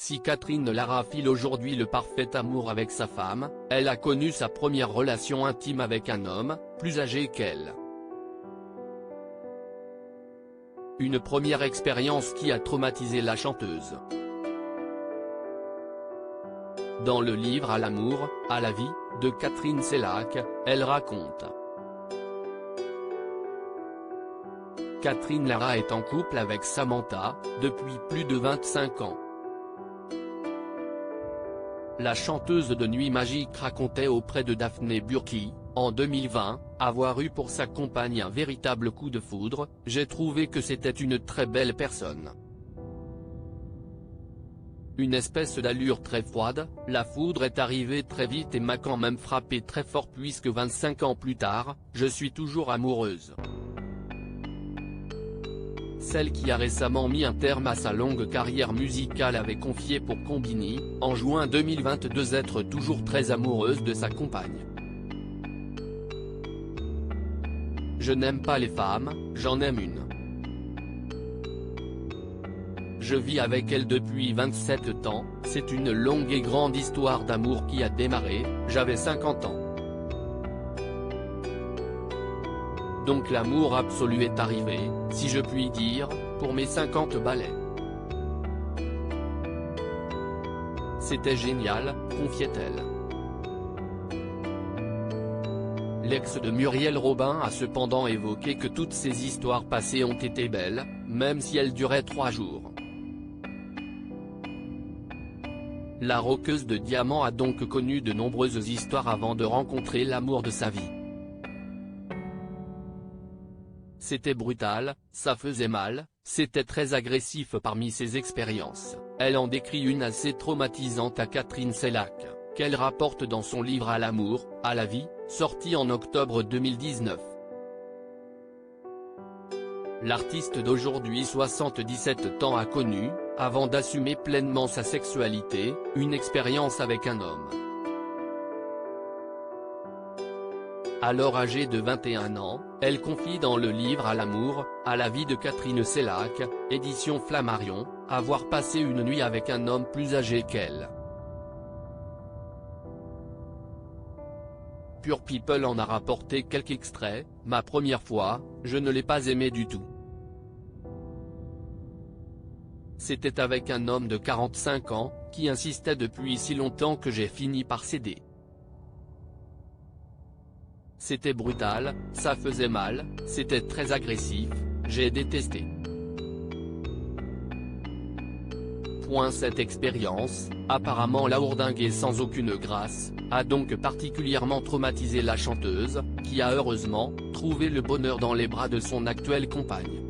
Si Catherine Lara file aujourd'hui le parfait amour avec sa femme, elle a connu sa première relation intime avec un homme, plus âgé qu'elle. Une première expérience qui a traumatisé la chanteuse. Dans le livre À l'amour, à la vie, de Catherine Sellac, elle raconte. Catherine Lara est en couple avec Samantha, depuis plus de 25 ans. La chanteuse de Nuit Magique racontait auprès de Daphné Burki, en 2020, avoir eu pour sa compagne un véritable coup de foudre. J'ai trouvé que c'était une très belle personne. Une espèce d'allure très froide, la foudre est arrivée très vite et m'a quand même frappé très fort puisque 25 ans plus tard, je suis toujours amoureuse. Celle qui a récemment mis un terme à sa longue carrière musicale avait confié pour Combini, en juin 2022 être toujours très amoureuse de sa compagne. Je n'aime pas les femmes, j'en aime une. Je vis avec elle depuis 27 ans, c'est une longue et grande histoire d'amour qui a démarré, j'avais 50 ans. Donc l'amour absolu est arrivé, si je puis dire, pour mes 50 ballets. C'était génial, confiait-elle. L'ex de Muriel Robin a cependant évoqué que toutes ces histoires passées ont été belles, même si elles duraient 3 jours. La rockeuse de diamants a donc connu de nombreuses histoires avant de rencontrer l'amour de sa vie. C'était brutal, ça faisait mal, c'était très agressif parmi ses expériences. Elle en décrit une assez traumatisante à Catherine Sellac, qu'elle rapporte dans son livre À l'amour, à la vie, sorti en octobre 2019. L'artiste d'aujourd'hui 77 ans a connu, avant d'assumer pleinement sa sexualité, une expérience avec un homme. Alors âgée de 21 ans, elle confie dans le livre À l'amour, à la vie de Catherine Sellac, édition Flammarion, avoir passé une nuit avec un homme plus âgé qu'elle. Pure People en a rapporté quelques extraits. Ma première fois, je ne l'ai pas aimé du tout. C'était avec un homme de 45 ans, qui insistait depuis si longtemps que j'ai fini par céder. C'était brutal, ça faisait mal, c'était très agressif, j'ai détesté. Cette expérience, apparemment lourdingue et sans aucune grâce, a donc particulièrement traumatisé la chanteuse, qui a heureusement trouvé le bonheur dans les bras de son actuelle compagne.